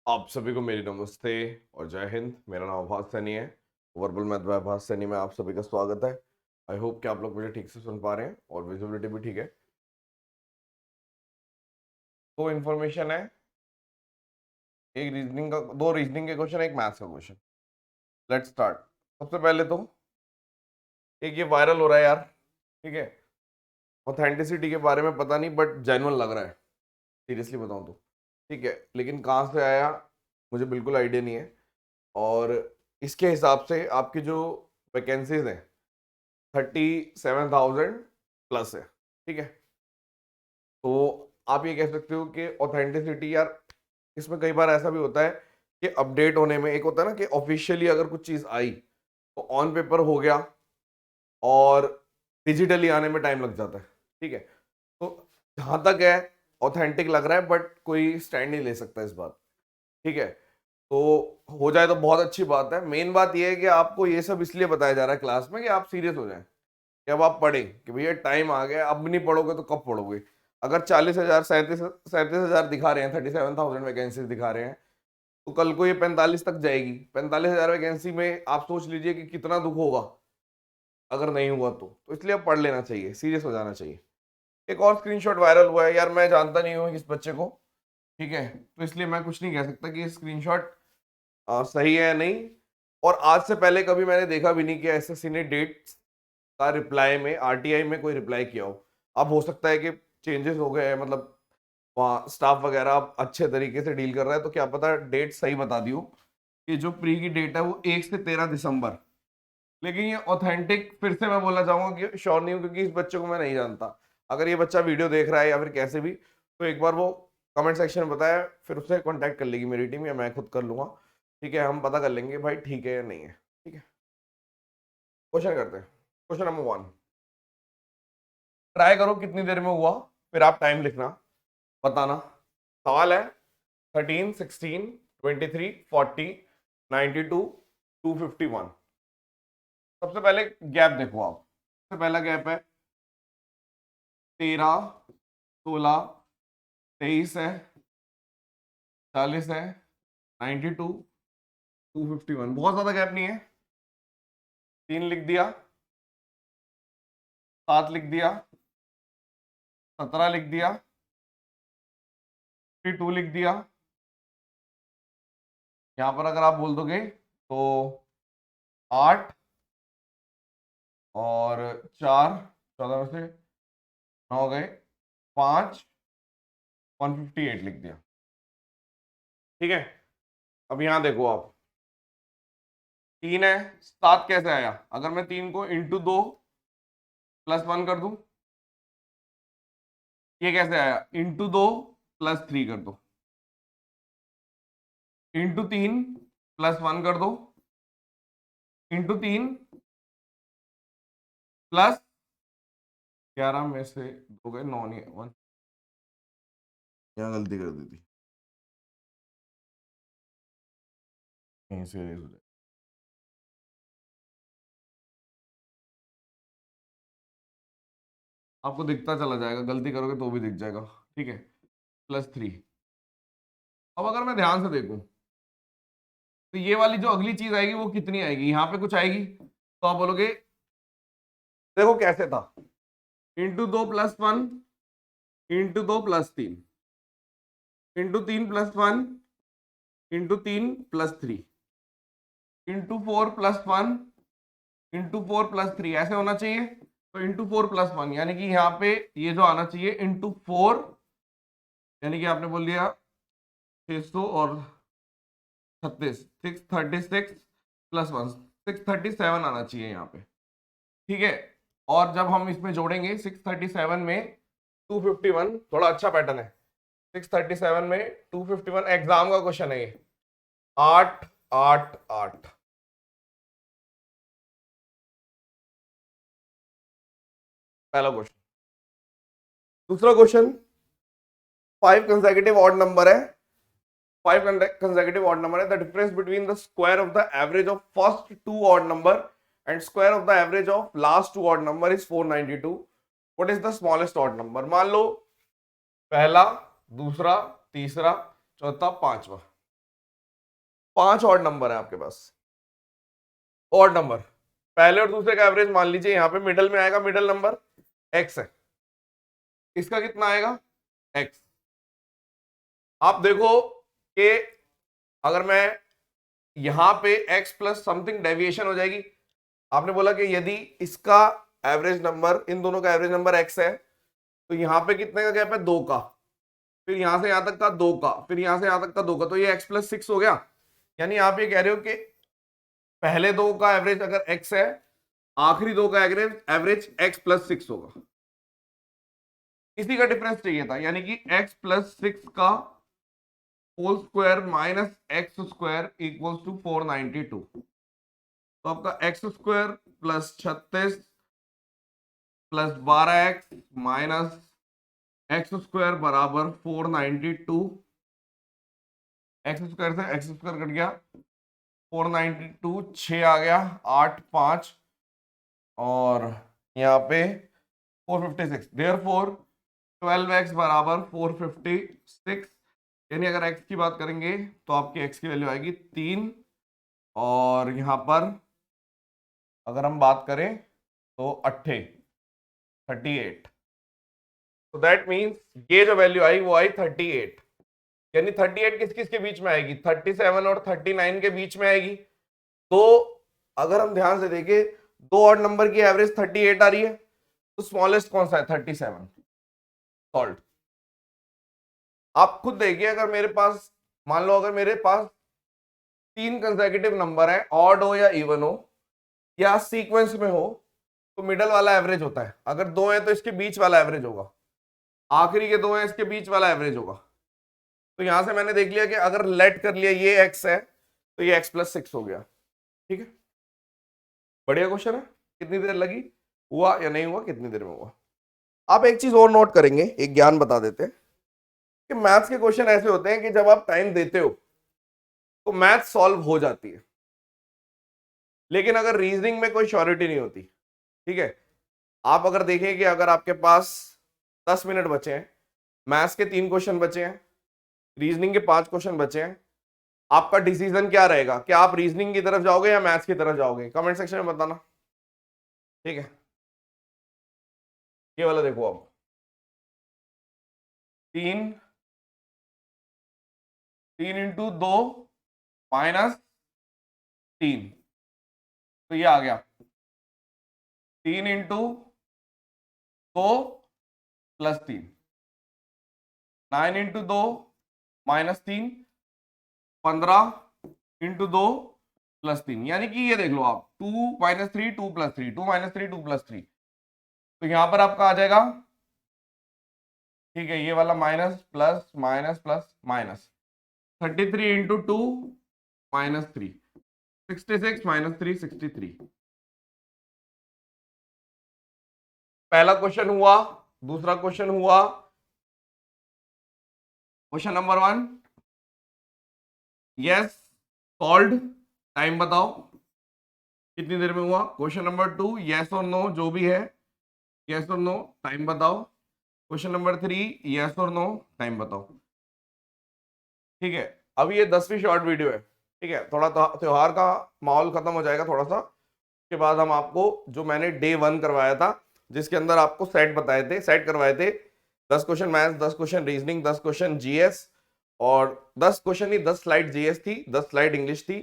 आप सभी को मेरी नमस्ते और जय हिंद। मेरा नाम आभास सैनी है। वर्बल मैथ बाय आभास सैनी में आप सभी का स्वागत है। आई होप कि आप लोग मुझे ठीक से सुन पा रहे हैं और विजिबिलिटी भी ठीक है। दो इन्फॉर्मेशन है, एक रीजनिंग का, दो रीजनिंग के क्वेश्चन, एक मैथ्स का क्वेश्चन। Let's start. सबसे पहले तो एक ये वायरल हो रहा है यार, ठीक है। ऑथेंटिसिटी के बारे में पता नहीं बट जेन्युइन लग रहा है, सीरियसली बताऊं तो, ठीक है। लेकिन कहाँ से आया मुझे बिल्कुल आइडिया नहीं है। और इसके हिसाब से आपकी जो वैकेंसीज हैं 37,000 प्लस है, ठीक है। तो आप ये कह सकते हो कि ऑथेंटिसिटी यार, इसमें कई बार ऐसा भी होता है कि अपडेट होने में, एक होता है ना कि ऑफिशियली अगर कुछ चीज आई तो ऑन पेपर हो गया और डिजिटली आने में टाइम लग जाता है, ठीक है। तो जहां तक है ऑथेंटिक लग रहा है बट कोई स्टैंड नहीं ले सकता इस बात, ठीक है। तो हो जाए तो बहुत अच्छी बात है। मेन बात यह है कि आपको ये सब इसलिए बताया जा रहा है क्लास में कि आप सीरियस हो जाएं, कि अब आप पढ़ें कि भैया टाइम आ गया, अब नहीं पढ़ोगे तो कब पढ़ोगे। अगर 40,000, 37,000 दिखा रहे हैं, 37,000 वैकेंसी दिखा रहे हैं, तो कल को ये 45 तक जाएगी। 45,000 वैकेंसी में आप सोच लीजिए कि कितना दुख होगा अगर नहीं हुआ तो इसलिए अब पढ़ लेना चाहिए, सीरियस हो जाना चाहिए। एक और स्क्रीनशॉट वायरल हुआ है यार, मैं जानता नहीं हूँ इस बच्चे को, ठीक है, तो इसलिए मैं कुछ नहीं कह सकता कि स्क्रीनशॉट सही है या नहीं। और आज से पहले कभी मैंने देखा भी नहीं कि एसएससी ने डेट का रिप्लाई में, आरटीआई में कोई रिप्लाई किया हो। अब हो सकता है कि चेंजेस हो गए हैं, मतलब वहाँ स्टाफ वगैरह अब अच्छे तरीके से डील कर रहा है, तो क्या पता डेट सही बता दी हो कि जो प्री की डेट है वो 1 से 13 दिसंबर। लेकिन ये ऑथेंटिक फिर से मैं बोलना चाहूंगा कि श्योर नहीं हूँ, क्योंकि इस बच्चे को मैं नहीं जानता। अगर ये बच्चा वीडियो देख रहा है या फिर कैसे भी, तो एक बार वो कमेंट सेक्शन में बताया, फिर उससे कांटेक्ट कर लेगी मेरी टीम या मैं खुद कर लूंगा, ठीक है। हम पता कर लेंगे भाई ठीक है या नहीं है, ठीक है। क्वेश्चन करते हैं। क्वेश्चन नंबर 1, ट्राई करो कितनी देर में हुआ, फिर आप टाइम लिखना, बताना। सवाल है 13, 16, 23, 40, 92, 251। सबसे पहले गैप देखो आप। सबसे पहला गैप है 13, 16, 23 है, 40 है, 92, 251। बहुत ज्यादा गैप नहीं है। 3 लिख दिया, 7 लिख दिया, 17 लिख दिया, 52 लिख दिया। यहां पर अगर आप बोल दोगे तो 8 और 4, 14 में से 9 गए, 5, 158 लिख दिया, ठीक है। अब यहां देखो आप, 3 है, 7 कैसे आया? अगर मैं 3 को इंटू 2 प्लस 1 कर दूं, ये कैसे आया? इंटू 2 प्लस 3 कर दो, इंटू 3 प्लस 1 कर दो, इंटू 3 प्लस 11 में से 2 गए, 9 नहीं 1, यहाँ गलती कर दी थी, यहीं से erase हो जाए। आपको दिखता चला जाएगा, गलती करोगे तो भी दिख जाएगा, ठीक है। +3। अब अगर मैं ध्यान से देखूं तो ये वाली जो अगली चीज आएगी वो कितनी आएगी? यहाँ पे कुछ आएगी, तो आप बोलोगे देखो कैसे था, into 2 plus 1, into 2 plus 3, into 3 plus 1, into 3 plus 3, into 4 plus 1, into 4 plus 3, ऐसे होना चाहिए। तो इंटू 4 प्लस 1 यानी कि यहाँ पे ये जो आना चाहिए इंटू 4, यानी कि आपने बोल दिया 600 और 36, 636 प्लस 1, 637 आना चाहिए यहाँ पे, ठीक है। और जब हम इसमें जोड़ेंगे 637 में 251, थोड़ा अच्छा पैटर्न है। 637 में 251, एग्जाम का क्वेश्चन है ये। 8, 8, 8। पहला क्वेश्चन। दूसरा क्वेश्चन, 5 कंसेक्यूटिव ऑड नंबर है। 5 consecutive odd number है। The difference between the square of the average of first 2 odd number and square of the average of last 2 odd number is 492. What is the smallest odd number? मान लो पहला, दूसरा, तीसरा, चौथा, पांचवा, 5 odd number है आपके पास, odd number, पहले और दूसरे का एवरेज मान लीजिए, यहां पे मिडल में आएगा, मिडल नंबर x है, इसका कितना आएगा x। आप देखो कि अगर मैं यहां पे x प्लस समथिंग डेविएशन हो जाएगी। आपने बोला कि यदि इसका एवरेज नंबर, इन दोनों का एवरेज नंबर x है, तो यहां पे कितने का गैप है, 2 का, फिर यहां से यहां तक का 2 का, फिर यहां से यहां तक का 2 का, तो ये x प्लस 6 हो गया। यानी आप ये कह रहे हो कि पहले दो का एवरेज अगर x है, आखिरी दो का एवरेज x प्लस 6 होगा। इसी का डिफरेंस चाहिए था, यानी कि x प्लस 6 का whole square minus x square equals to 492। तो आपका x square plus 36 plus 12x minus x square बराबर 492। एक्स स्क्वायर से एक्स स्क्वायर कट गया, 492 6 आ गया, 8 5 और यहाँ पे 456। देयरफॉर 12x बराबर 456। यानी अगर x की बात करेंगे तो आपकी x की वैल्यू आएगी 3, और यहां पर अगर हम बात करें तो 38। तो दैट मीन्स ये जो वैल्यू आई वो आई 38। यानी 38 किस किस के बीच में आएगी, 37 और 39 के बीच में आएगी। तो अगर हम ध्यान से देखें, दो ऑड नंबर की एवरेज 38 आ रही है, तो स्मॉलेस्ट कौन सा है, 37 सॉल्व। आप खुद देखिए, अगर मेरे पास, मान लो अगर मेरे पास 3 कंसेक्यूटिव नंबर है, ऑड हो या इवन हो या सीक्वेंस में हो, तो मिडल वाला एवरेज होता है। अगर 2 है तो इसके बीच वाला एवरेज होगा, आखिरी के 2 है इसके बीच वाला एवरेज होगा। तो यहां से मैंने देख लिया कि अगर लेट कर लिया ये x है, तो ये x प्लस 6 हो गया। ठीक है, बढ़िया क्वेश्चन है। कितनी देर लगी, हुआ या नहीं हुआ, कितनी देर में हुआ। आप एक चीज और नोट करेंगे, एक ज्ञान बता देते हैं कि मैथ्स के क्वेश्चन ऐसे होते हैं कि जब आप टाइम देते हो तो मैथ सॉल्व हो जाती है, लेकिन अगर रीजनिंग में कोई श्योरिटी नहीं होती। ठीक है, आप अगर देखें कि अगर आपके पास 10 मिनट बचे हैं, मैथ्स के 3 क्वेश्चन बचे हैं, रीजनिंग के 5 क्वेश्चन बचे हैं, आपका डिसीजन क्या रहेगा, क्या आप रीजनिंग की तरफ जाओगे या मैथ्स की तरफ जाओगे, कमेंट सेक्शन में बताना। ठीक है, ये वाला देखो अब, 3 इंटू 2 माइनस 3, तो ये आ गया 3 into 2 plus 3, 9 into 2 minus 3, 15 into 2 plus 3। यानी कि ये देख लो आप, 2 माइनस 3 2 प्लस 3, 2 माइनस 3 2 प्लस 3, तो यहां पर आपका आ जाएगा, ठीक है, ये वाला minus plus minus plus minus, 33 into 2 minus 3, 66 minus 3 63। पहला क्वेश्चन हुआ, दूसरा क्वेश्चन हुआ, question number 1 yes solved, time बताओ कितनी देर में हुआ। क्वेश्चन नंबर 2 यस और नो, जो भी है यस और नो, टाइम बताओ। क्वेश्चन नंबर 3 यस और नो, टाइम बताओ। ठीक है, अभी ये 10वीं शॉर्ट वीडियो है। ठीक है, थोड़ा त्योहार का माहौल खत्म हो जाएगा थोड़ा सा, उसके बाद हम आपको जो मैंने डे 1 करवाया था, जिसके अंदर आपको सेट बताए थे, सेट करवाए थे, 10 question maths, 10 question reasoning, 10 question GS, और 10 क्वेश्चन ही 10 स्लाइड जीएस थी, 10 स्लाइड इंग्लिश थी।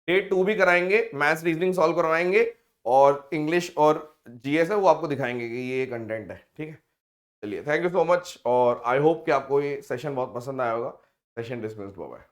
डे 2 भी कराएंगे, मैथ्स रीजनिंग सॉल्व करवाएंगे, और इंग्लिश और जीएस है वो आपको दिखाएंगे कि ये कंटेंट है। ठीक है, चलिए, थैंक यू सो मच, और आई होप कि आपको ये सेशन बहुत पसंद आया होगा। Session dismissed, bye bye.